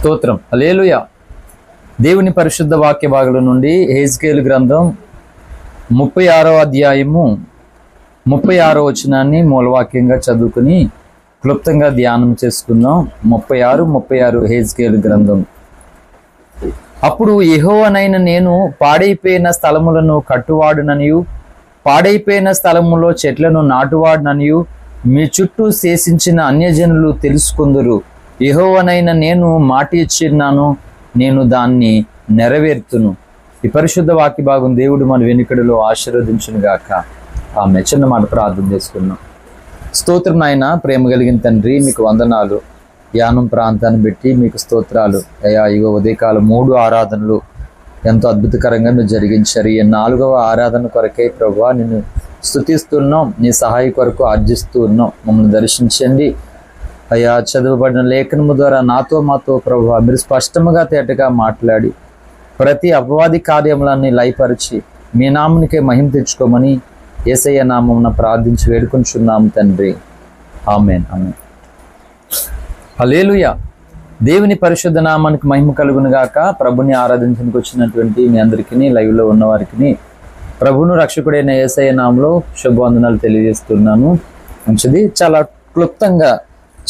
స్తోత్రం. హల్లెలూయా. దేవుని పరిశుద్ధ వాక్య భాగంలో నుండి హెజ్కేలు గ్రంథం 36వ అధ్యాయము 36వ వచనాన్ని మూలవాక్యంగా చదువుకుని క్లుప్తంగా ధ్యానం చేసుకుందాం. 36 హెజ్కేలు గ్రంథం. అప్పుడు యెహోవానైన నేను పాడైపోయిన స్థలములను కట్టువాడుననియు పాడైపోయిన స్థలములో చెట్లను నాటువాడుననియు మీ చుట్టూ శేషించిన అన్యజనులు తెలుసుకుందురు. యెహోవానైన నేను మాట ఇచ్చిన్నాను, నేను దాన్ని నెరవేర్తును. ఈ పరిశుద్ధ వాక్య భాగం దేవుడు మన వెనుకడిలో ఆశీర్వదించును గాక. ఆమె చిన్న మాట ప్రార్థన చేసుకున్నాం. స్తోత్రం నాయన, ప్రేమ కలిగిన తండ్రి, మీకు వందనాలు. యానం ప్రాంతాన్ని బట్టి మీకు స్తోత్రాలు అయ్యా. ఇగో ఉదయకాల 3 ఆరాధనలు ఎంతో అద్భుతకరంగా మీరు జరిగించారు. ఈ 4వ ఆరాధన కొరకై ప్రభువా నిన్ను స్తుతిస్తున్నాం, నీ సహాయ కొరకు ఆర్జిస్తూ ఉన్నాం. మమ్మల్ని దర్శించండి అయ్యా. చదువుబడిన లేఖనము ద్వారా నాతో మాతో ప్రభువా మీరు స్పష్టముగా తేటగా మాట్లాడి ప్రతి అపవాది కార్యములన్నీ లయపరిచి మీ నామునికే మహిమ తెచ్చుకోమని యేసయ్య నామమున ప్రార్థించి వేడుకొంచున్నాము తండ్రి. ఆమేన్. ఆమేన్. హల్లెలూయా. దేవుని పరిశుద్ధ నామానికి మహిమ కలుగును గాక. ప్రభుని ఆరాధించడానికి వచ్చినటువంటి మీ అందరికీ, లైవ్లో ఉన్న వారికి ప్రభును రక్షకుడైన యేసయ్య నామములో శుభవందనాలు తెలియజేస్తున్నాను. మంచిది. చాలా క్లుప్తంగా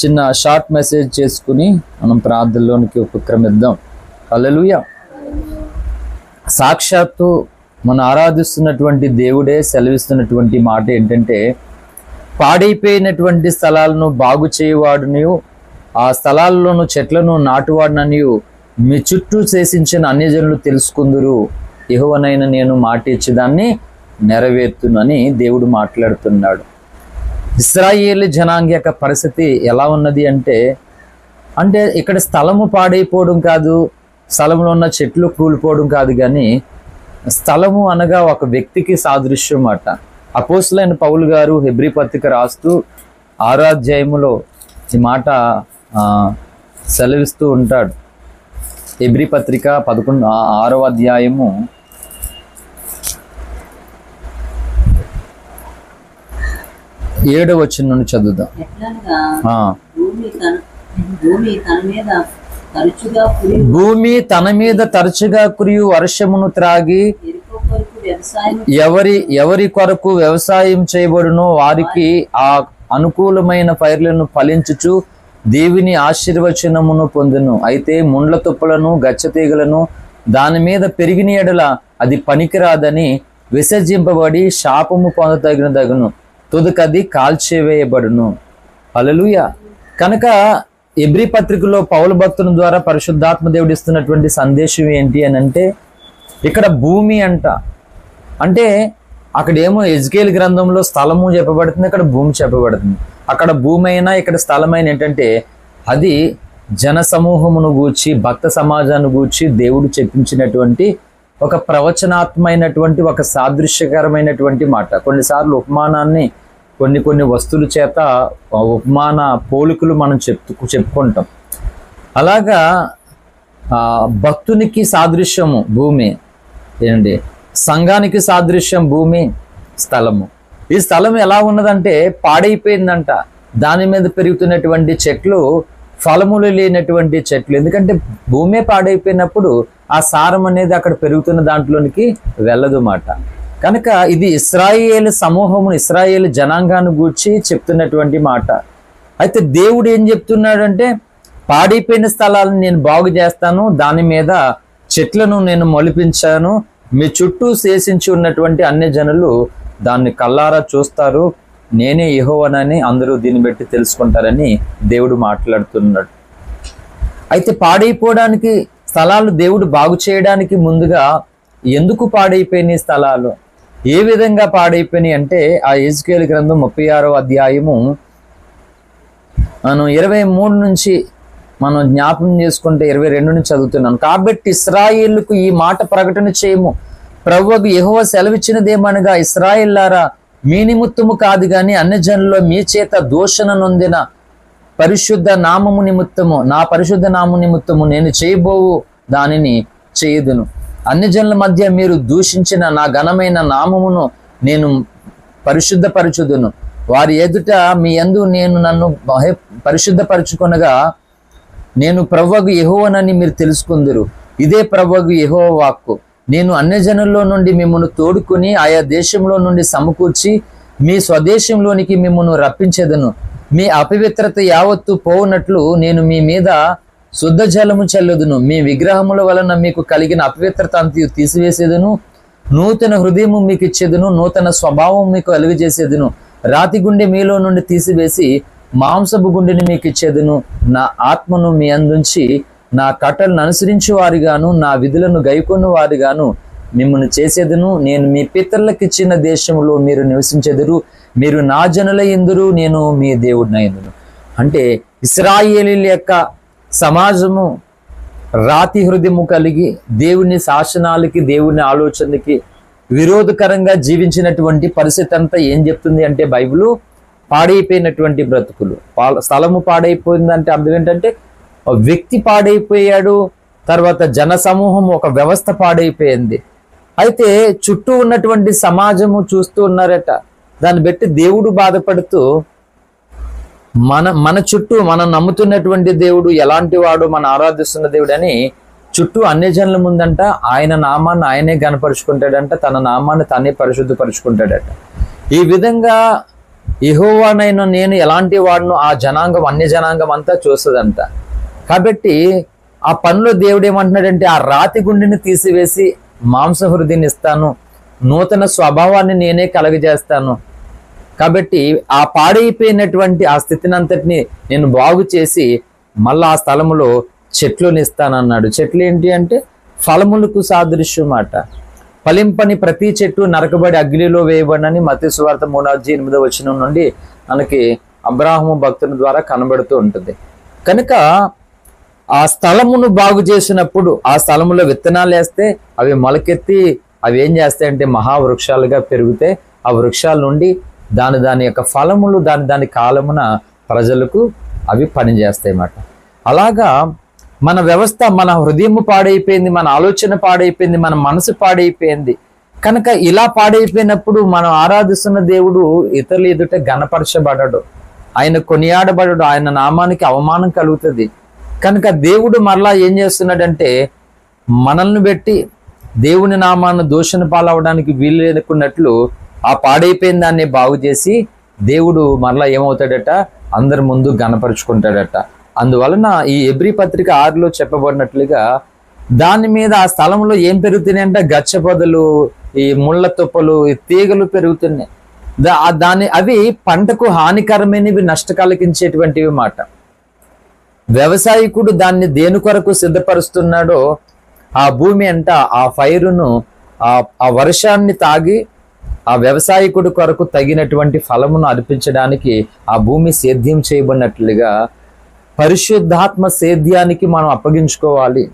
చిన్న షార్ట్ మెసేజ్ చేసుకుని మనం ప్రార్థనలోనికి ఉపక్రమిద్దాం. హల్లెలూయా. సాక్షాత్తు మనం ఆరాధిస్తున్నటువంటి దేవుడే సెలవిస్తున్నటువంటి మాట ఏంటంటే, పాడైపోయినటువంటి స్థలాలను బాగు చేయవాడునియు ఆ స్థలాల్లోనూ చెట్లను నాటువాడుననియు మీ చుట్టూ శేషించిన అన్యజనులు తెలుసుకుందురు. యెహోవానైన నేను మాట ఇచ్చి దాన్ని నెరవేర్తునని దేవుడు మాట్లాడుతున్నాడు. ఇశ్రాయేలు జనాంగ యొక్క పరిస్థితి ఎలా ఉన్నది అంటే ఇక్కడ స్థలము పాడైపోవడం కాదు, స్థలంలో ఉన్న చెట్లు కూలిపోవడం కాదు, కానీ స్థలము అనగా ఒక వ్యక్తికి సాదృశ్యం అట. అపోస్తులైన పౌలు గారు హెబ్రీ పత్రిక రాస్తూ 6వ అధ్యాయములో ఈ మాట సెలవిస్తూ ఉంటాడు. హెబ్రీ పత్రిక 6వ అధ్యాయము 7వ వచనం నుండి చదువుదాం. భూమి తన మీద తరచుగా కురియు వర్షమును త్రాగి ఎవరి కొరకు వ్యవసాయం చేయబడునో వారికి ఆ అనుకూలమైన పైర్లను ఫలించుచు దేవుని ఆశీర్వచనమును పొందును. అయితే ముండ్ల తుప్పలను గచ్చతీగలను దాని మీద పెరిగిన ఎడల అది పనికిరాదని విసర్జింపబడి శాపము పొందదగును, తుదకది కాల్చివేయబడును. హల్లెలూయా. కనుక హెబ్రీ పత్రికలో పౌలు భక్తుల ద్వారా పరిశుద్ధాత్మ దేవుడు ఇస్తున్నటువంటి సందేశం ఏంటి అని అంటే, ఇక్కడ భూమి అంటే అక్కడేమో హెజ్కేలు గ్రంథంలో స్థలము చెప్పబడుతుంది, ఇక్కడ భూమి చెప్పబడుతుంది. అక్కడ భూమి అయినా ఇక్కడ స్థలమైన ఏంటంటే అది జన సమూహమును గూర్చి భక్త సమాజాన్ని గూర్చి దేవుడు చెప్పించినటువంటి ఒక ప్రవచనాత్మైనటువంటి ఒక సాదృశ్యకరమైనటువంటి మాట. కొన్నిసార్లు ఉపమానాన్ని కొన్ని వస్తువుల చేత ఉపమాన పోలికలు మనం చెప్పుకుంటాం. అలాగా భక్తునికి సాదృశ్యము భూమి ఏంటి, సంఘానికి సాదృశ్యం భూమి, స్థలము. ఈ స్థలం ఎలా ఉన్నదంటే పాడైపోయిందంట. దాని మీద పెరుగుతున్నటువంటి చెట్లు ఫలములు లేనటువంటి చెట్లు. ఎందుకంటే భూమే పాడైపోయినప్పుడు ఆ సారం అనేది అక్కడ పెరుగుతున్న దాంట్లోనికి వెళ్ళదు మాట. కనుక ఇది ఇశ్రాయేలు సమూహమును, ఇశ్రాయేలు జనాంగాన్ని గూర్చి చెప్తున్నటువంటి మాట. అయితే దేవుడు ఏం చెప్తున్నాడంటే, పాడైపోయిన స్థలాలను నేను బాగు చేస్తాను, దాని మీద చెట్లను నేను మొలిపించాను, మీ చుట్టూ శేషించి ఉన్నటువంటి అన్య జనులు దాన్ని కల్లారా చూస్తారు, నేనే యెహోవానని అందరూ దీన్ని బట్టి తెలుసుకుంటారని దేవుడు మాట్లాడుతున్నాడు. అయితే పాడైపోవడానికి స్థలాలు దేవుడు బాగు చేయడానికి ముందుగా ఎందుకు పాడైపోయినాయి స్థలాలు, ఏ విధంగా పాడైపోయినాయి అంటే ఆ హెజ్కేలు గ్రంథం 36వ అధ్యాయము మనం 23 నుంచి మనం జ్ఞాపకం చేసుకుంటే 22 నుంచి చదువుతున్నాను. కాబట్టి ఇశ్రాయేలుకు ఈ మాట ప్రకటన చేయము, ప్రభువుకు యెహోవా సెలవిచ్చినదేమనగా, ఇశ్రాయేల్లారా మీ నిమిత్తము కాదు గాని అన్యజనుల్లో మీ చేత దూషణ నొందిన పరిశుద్ధ నామము నిమిత్తము, నా పరిశుద్ధ నామము నిమిత్తము నేను చేయబోవు దానిని చేయుదును. అన్యజనుల మధ్య మీరు దూషించిన నా ఘనమైన నామమును నేను పరిశుద్ధపరచుదును. వారి ఎదుట మీ యందు నేను నన్ను పరిశుద్ధపరచుకొనగా నేను ప్రభువగు యెహోవానని మీరు తెలుసుకుందురు. ఇదే ప్రభువగు యెహోవా వాక్కు. నేను అన్యజనుల్లో నుండి మిమ్మల్ని తోడుకొని ఆయా దేశంలో నుండి సమకూర్చి మీ స్వదేశంలోనికి మిమ్మల్ని రప్పించేదను. మీ అపవిత్రత యావత్తు పోవునట్లు నేను మీ మీద శుద్ధ జలము చల్లుదును. మీ విగ్రహముల వలన మీకు కలిగిన అపవిత్రత అంతయు తీసివేసేదను. నూతన హృదయము మీకు ఇచ్చేదను. నూతన స్వభావం మీకు కలుగజేసేదను. రాతి గుండె మీలో నుండి తీసివేసి మాంసపు గుండెని మీకు ఇచ్చేదను. నా ఆత్మను మీ అందుంచి నా కట్టలను అనుసరించు వారిగాను నా విధులను గైకొను వారిగాను మిమ్మల్ని చేసేదను. నేను మీ పితరులకు ఇచ్చిన దేశంలో మీరు నివసించెదరు. మీరు నా జనుల యందురు, నేను మీ దేవుడినైందును. అంటే ఇశ్రాయేలీల యొక్క సమాజము రాతి హృదయము కలిగి దేవుని శాసనాలకి దేవుని ఆలోచనకి విరోధకరంగా జీవించినటువంటి పరిస్థితి అంతా ఏం చెప్తుంది అంటే బైబిల్ పాడైపోయినటువంటి బ్రతుకులు. స్థలము పాడైపోయిందంటే అర్థం ఏంటంటే వ్యక్తి పాడైపోయాడు, తర్వాత జన సమూహం, ఒక వ్యవస్థ పాడైపోయింది. అయితే చుట్టూ ఉన్నటువంటి సమాజము చూస్తూ ఉన్నారట. దాన్ని బట్టి దేవుడు బాధపడుతూ మన చుట్టూ మనం నమ్ముతున్నటువంటి దేవుడు ఎలాంటి వాడు, మనం ఆరాధిస్తున్న దేవుడు అని చుట్టూ అన్యజనుల ముందంట ఆయన నామాన్ని ఆయనే గణపరుచుకుంటాడంట, తన నామాన్ని తనే పరిశుద్ధపరుచుకుంటాడట. ఈ విధంగా యెహోవానైన నేను ఎలాంటి వాడును ఆ జనాంగం, అన్య జనాంగం అంతా చూస్తుందంట. కాబట్టి ఆ పనిలో దేవుడు ఏమంటున్నాడంటే ఆ రాతి గుండెని తీసివేసి మాంస హృదయాన్ని ఇస్తాను, నూతన స్వభావాన్ని నేనే కలగజేస్తాను. కాబట్టి ఆ పాడైపోయినటువంటి ఆ స్థితిని అంతటిని నేను బాగు చేసి మళ్ళా ఆ స్థలములో చెట్లుని ఇస్తానన్నాడు. చెట్లు ఏంటి అంటే ఫలములకు సాదృశ్యం మాట. ఫలింపని ప్రతి చెట్టు నరకబడి అగ్నిలో వేయబడినని మత్తయి సువార్త 3:8 నుండి మనకి అబ్రాహాము భక్తుని ద్వారా కనబడుతూ ఉంటుంది. కనుక ఆ స్థలమును బాగు చేసినప్పుడు ఆ స్థలములో విత్తనాలు వేస్తే అవి మొలకెత్తి అవి ఏం చేస్తాయంటే మహావృక్షాలుగా పెరుగుతాయి. ఆ వృక్షాల నుండి దాని యొక్క ఫలములు దాని కాలమున ప్రజలకు అవి పనిచేస్తాయి అన్నమాట. అలాగా మన వ్యవస్థ, మన హృదయం పాడైపోయింది, మన ఆలోచన పాడైపోయింది, మన మనసు పాడైపోయింది. కనుక ఇలా పాడైపోయినప్పుడు మనం ఆరాధిస్తున్న దేవుడు ఇతరుల ఎదుట ఘనపరచబడడు, ఆయన కొనియాడబడడు, ఆయన నామానికి అవమానం కలుగుతుంది. కనుక దేవుడు మరలా ఏం చేస్తున్నాడంటే మనల్ని బట్టి దేవుని నామాన్ని దూషణ పాలవడానికి వీలు లేకున్నట్లు ఆ పాడైపోయిన దాన్ని బాగు చేసి దేవుడు మరలా ఏమవుతాడట, అందరి ముందు ఘనపరుచుకుంటాడట. అందువలన ఈ హెబ్రీ పత్రిక 6లో చెప్పబడినట్లుగా దాని మీద ఆ స్థలంలో ఏం పెరుగుతున్నాయి అంటే గచ్చ పొదలు, ఈ ముళ్ళ తుప్పలు, ఈ తీగలు పెరుగుతున్నాయి. అవి పంటకు హానికరమైనవి, నష్ట కలిగించేటువంటివి మాట. వ్యవసాయకుడు దాన్ని దేని కొరకు సిద్ధపరుస్తున్నాడో ఆ భూమి అంట ఆ ఫైరును, ఆ వర్షాన్ని తాగి ఆ వ్యవసాయకుడి కొరకు తగినటువంటి ఫలమును అర్పించడానికి ఆ భూమి సేద్యం చేయబడినట్లుగా పరిశుద్ధాత్మ సేద్యానికి మనం అప్పగించుకోవాలి.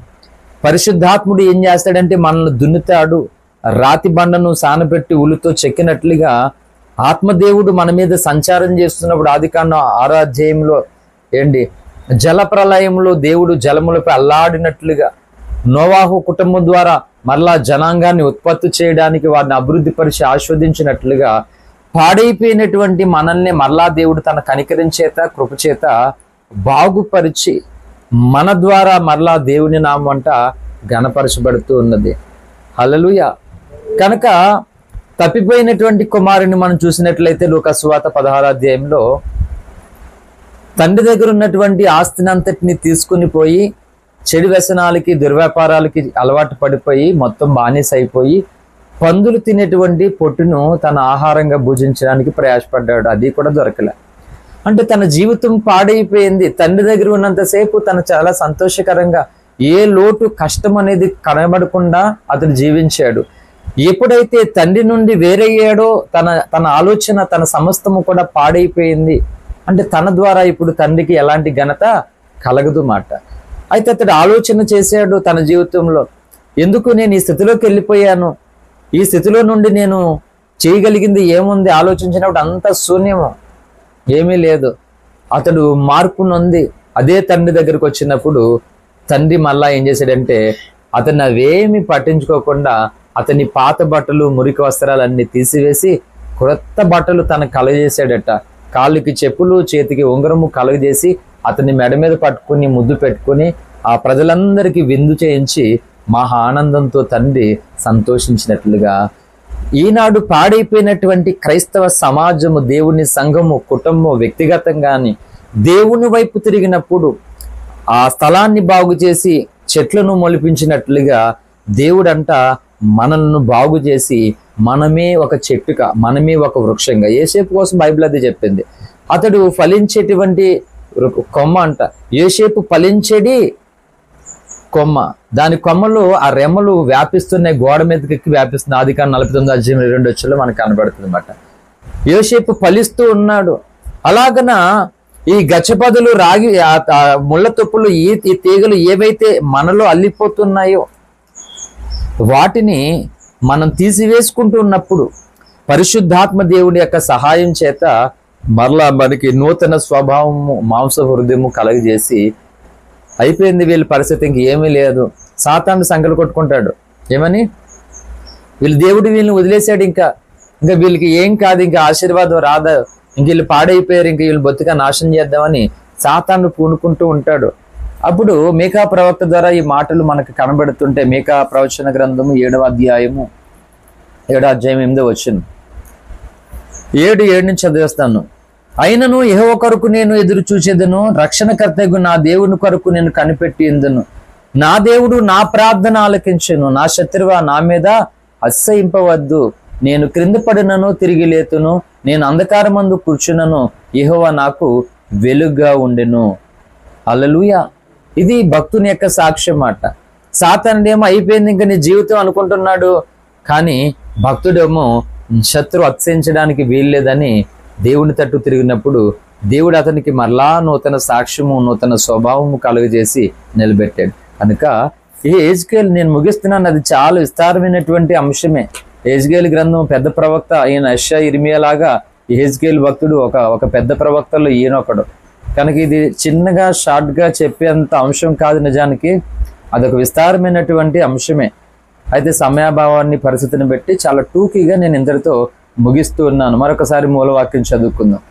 పరిశుద్ధాత్ముడు ఏం చేస్తాడంటే మనల్ని దున్నుతాడు. రాతి బండను సానపెట్టి ఉలుతో చెక్కినట్లుగా ఆత్మదేవుడు మన మీద సంచారం చేస్తున్నప్పుడు ఆదికాండం 6వ అధ్యాయంలో ఏంటి జల ప్రళయంలో దేవుడు జలములపై అల్లాడినట్లుగా నోవాహు కుటుంబం ద్వారా మరలా జనాంగాన్ని ఉత్పత్తి చేయడానికి వారిని అభివృద్ధి పరిచి ఆస్వాదించినట్లుగా పాడైపోయినటువంటి మనల్ని మరలా దేవుడు తన కనికరం చేత కృపచేత బాగుపరిచి మన ద్వారా మరలా దేవుని నామంట ఘనపరచబడుతూ ఉన్నది. హల్లెలూయా. కనుక తప్పిపోయినటువంటి కుమారుని మనం చూసినట్లయితే లూకా సువార్త 16వ అధ్యాయంలో తండ్రి దగ్గర ఉన్నటువంటి ఆస్తిని అంతటిని తీసుకుని పోయి చెడు వ్యసనాలకి, దుర్వ్యాపారాలకి అలవాటు పడిపోయి మొత్తం బానిస అయిపోయి పందులు తినేటువంటి పొట్టును తన ఆహారంగా భుజించడానికి ప్రయాసపడ్డాడు. అది కూడా దొరకలే. అంటే తన జీవితం పాడైపోయింది. తండ్రి దగ్గర ఉన్నంతసేపు తను చాలా సంతోషకరంగా ఏ లోటు కష్టం అనేది కనబడకుండా అతను జీవించాడు. ఎప్పుడైతే తండ్రి నుండి వేరయ్యాడో తన ఆలోచన, తన సమస్తము కూడా పాడైపోయింది. అంటే తన ద్వారా ఇప్పుడు తండ్రికి ఎలాంటి ఘనత కలగదు మాట. అయితే అతడు ఆలోచన చేశాడు తన జీవితంలో, ఎందుకు నేను ఈ స్థితిలోకి వెళ్ళిపోయాను, ఈ స్థితిలో నుండి నేను చేయగలిగింది ఏముంది ఆలోచించినప్పుడు అంత శూన్యము, ఏమీ లేదు. అతడు మార్పు నొంది అదే తండ్రి దగ్గరకు వచ్చినప్పుడు తండ్రి మళ్ళా ఏం చేశాడంటే అతను అవేమి పట్టించుకోకుండా అతని పాత బట్టలు, మురికి వస్త్రాలన్నీ తీసివేసి క్రొత్త బట్టలు తనకు కలగజేశాడట. కాళ్ళకి చెప్పులు, చేతికి ఉంగరము కలగజేసి అతని మెడ మీద పట్టుకుని ముద్దు పెట్టుకుని ఆ ప్రజలందరికీ విందు చేయించి మహా ఆనందంతో తండ్రి సంతోషించినట్లుగా ఈనాడు పాడైపోయినటువంటి క్రైస్తవ సమాజము, దేవుని సంఘము, కుటుంబం వ్యక్తిగతంగాని దేవుని వైపు తిరిగినప్పుడు ఆ స్థలాన్ని బాగు చేసి చెట్లను మొలిపించినట్లుగా దేవుడంట మనల్ని బాగు చేసి మనమే ఒక చెట్టుగా, మనమే ఒక వృక్షంగా. యోసేపు కోసం బైబిల్ అది చెప్పింది. అతడు ఫలించేటువంటి కొమ్మ అంట. యోసేపు ఫలించేది కొమ్మ. దాని కొమ్మలు ఆ రెమ్మలు వ్యాపిస్తున్నాయి, గోడ మీదకి ఎక్కి వ్యాపిస్తున్నాయి. ఆదికాండం 49:22 మనకు కనబడుతుంది అన్నమాట. యోసేపు ఫలిస్తూ ఉన్నాడు. అలాగన ఈ గచ్చపదులు, రాగి, ముళ్ళ తొప్పులు, ఈ తీగలు ఏవైతే మనలో అల్లిపోతున్నాయో వాటిని మనం తీసివేసుకుంటూ ఉన్నప్పుడు పరిశుద్ధాత్మ దేవుడి యొక్క సహాయం చేత మరలా మనకి నూతన స్వభావము, మాంస హృదయము కలగజేసి అయిపోయింది వీళ్ళ పరిస్థితి, ఇంక ఏమీ లేదు. సాతాను సంకలు కొట్టుకుంటాడు. ఏమని? వీళ్ళని వదిలేశాడు, ఇంకా వీళ్ళకి ఏం కాదు, ఇంకా ఆశీర్వాదం రాదా, ఇంక వీళ్ళు పాడైపోయారు, ఇంక వీళ్ళు బొత్తిగా నాశనం చేద్దామని సాతాను పూనుకుంటూ ఉంటాడు. అప్పుడు మీకా ప్రవక్త ద్వారా ఈ మాటలు మనకు కనబడుతుంటే, మీకా ప్రవచన గ్రంథము 7వ అధ్యాయము 8వ 7 నుంచి చదివేస్తాను. అయినను యెహోవా కొరకు నేను ఎదురు చూచేదను, రక్షణకర్తకు నా దేవుని కొరకు నేను కనిపెట్టి ఎందును. నా దేవుడు నా ప్రార్థన ఆలకించెను, నా శత్రువా నా మీద అసహ్యింపవద్దు. నేను క్రింద పడినను తిరిగి లేతును, నేను అంధకారమందు కూర్చున్నను, యెహోవా నాకు వెలుగుగా ఉండెను. హల్లెలూయా. ఇది భక్తుని యొక్క సాక్ష్యం మాట. సాతానుడేమో అయిపోయింది ఇంకా నీ జీవితం అనుకుంటున్నాడు, కానీ భక్తుడేమో శత్రు అతిశయించడానికి వీల్లేదని దేవుని తట్టు తిరిగినప్పుడు దేవుడు అతనికి మరలా నూతన సాక్ష్యము, నూతన స్వభావము కలుగజేసి నిలబెట్టాడు. కనుక ఈ హెజ్కేలు నేను ముగిస్తున్నాను, అది చాలా విస్తారమైనటువంటి అంశమే. హెజ్కేలు గ్రంథం పెద్ద ప్రవక్త ఈయన యెషయా, ఇర్మియా లాగా ఈ హెజ్కేలు భక్తుడు ఒక పెద్ద ప్రవక్తలో ఈయనొకడు. కనుక ఇది చిన్నగా షార్ట్గా చెప్పేంత అంశం కాదు, నిజానికి అదొక విస్తారమైనటువంటి అంశమే. అయితే సమయాభావాన్ని, పరిస్థితిని బట్టి చాలా టూకీగా నేను ఇంతటితో ముగిస్తూ ఉన్నాను. మరొకసారి మూలవాక్యం చదువుకుందాం.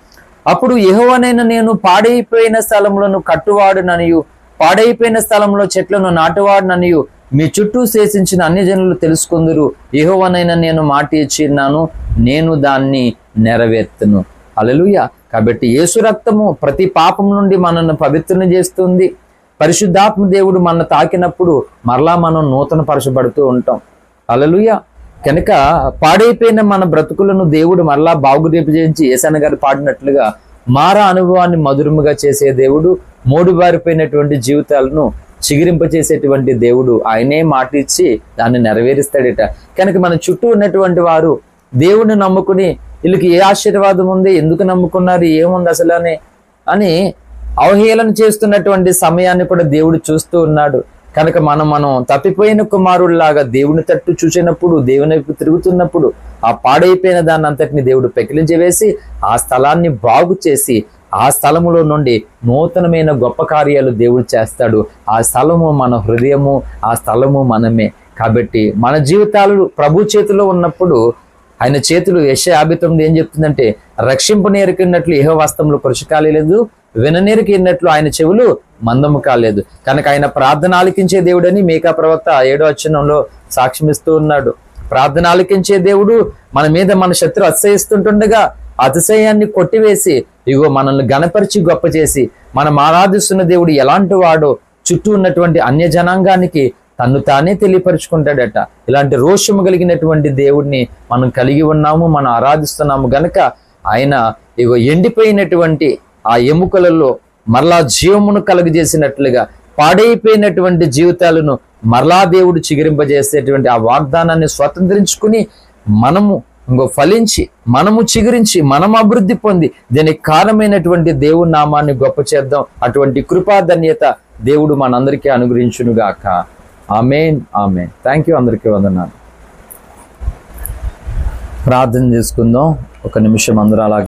అప్పుడు యెహోవానైన నేను పాడైపోయిన స్థలములను కట్టువాడుననియు, పాడైపోయిన స్థలంలో చెట్లను నాటువాడుననియు మీ చుట్టూ శేషించిన అన్ని జనులు తెలుసుకుందురు. యెహోవానైన నేను మాట ఇచ్చిన్నాను, నేను దాన్ని నెరవేర్తును. హల్లెలూయా. కాబట్టి యేసు రక్తము ప్రతి పాపం నుండి మనల్ని పవిత్రం చేస్తుంది. పరిశుద్ధాత్మ దేవుడు మన తాకినప్పుడు మరలా మనం నూతన పరచబడుతూ ఉంటాం. హల్లెలూయా. కనుక పాడైపోయిన మన బ్రతుకులను దేవుడు మరలా బాగురేపు చేయించి యేసన్న గారు పాడినట్లుగా మారా అనుభవాన్ని మధురముగా చేసే దేవుడు, మోడుబారిపోయినటువంటి జీవితాలను చిగిరింపచేసేటువంటి దేవుడు. ఆయనే మాట ఇచ్చి దాన్ని నెరవేరుస్తాడట. కనుక మన చుట్టూ ఉన్నటువంటి వారు దేవుణ్ణి నమ్ముకుని వీళ్ళకి ఏ ఆశీర్వాదం ఉంది, ఎందుకు నమ్ముకున్నారు, ఏముంది అసలు అని అవహేళన చేస్తున్నటువంటి సమయాన్ని కూడా దేవుడు చూస్తూ ఉన్నాడు. కనుక మనం తప్పిపోయిన కుమారుల్లాగా దేవుని తట్టు చూసినప్పుడు, దేవుని వైపు తిరుగుతున్నప్పుడు ఆ పాడైపోయిన దాన్ని అంతటిని దేవుడు పెకిలించి వేసి ఆ స్థలాన్ని బాగు చేసి ఆ స్థలములో నుండి నూతనమైన గొప్ప కార్యాలు దేవుడు చేస్తాడు. ఆ స్థలము మన హృదయము, ఆ స్థలము మనమే. కాబట్టి మన జీవితాలు ప్రభు చేతిలో ఉన్నప్పుడు ఆయన చేతులు యెషయా 59 ఏం చెప్తుందంటే, రక్షింపనేరుకున్నట్లు యెహోవా హస్తములు కృషి కాలేదు, విననేరుకిన్నట్లు ఆయన చెవులు మందము కాలేదు. కనుక ఆయన ప్రార్థన ఆలకించే దేవుడని మీకా ప్రవక్త 7వ వచనంలో సాక్ష్యమిస్తూ ఉన్నాడు. ప్రార్థన ఆలకించే దేవుడు మన మీద మన శత్రు అతిశయిస్తుంటుండగా అతిశయాన్ని కొట్టివేసి ఇగో మనల్ని గణపరిచి గొప్ప చేసి మనం ఆరాధిస్తున్న దేవుడు ఎలాంటి వాడో చుట్టూ ఉన్నటువంటి అన్య జనాంగానికి తన్ను తానే తెలియపరుచుకుంటాడట. ఇలాంటి రోషము కలిగినటువంటి దేవుడిని మనం కలిగి ఉన్నాము, మనం ఆరాధిస్తున్నాము. గనక ఆయన ఇగో ఎండిపోయినటువంటి ఆ ఎముకలలో మరలా జీవమును కలుగజేసినట్లుగా పాడైపోయినటువంటి జీవితాలను మరలా దేవుడు చిగురింపజేసేటువంటి ఆ వాగ్దానాన్ని స్వతంత్రించుకుని మనము ఫలించి, మనము చిగురించి, మనం అభివృద్ధి పొంది దీనికి కారణమైనటువంటి దేవుని నామాన్ని గొప్ప చేద్దాం. అటువంటి కృపాధన్యత దేవుడు మనందరికీ అనుగ్రహించునుగాక. Amen, amen. Thank you. అందరికీ వందనాలు. ప్రార్థన చేసుకుందాం. ఒక నిమిషం అందరూ అలా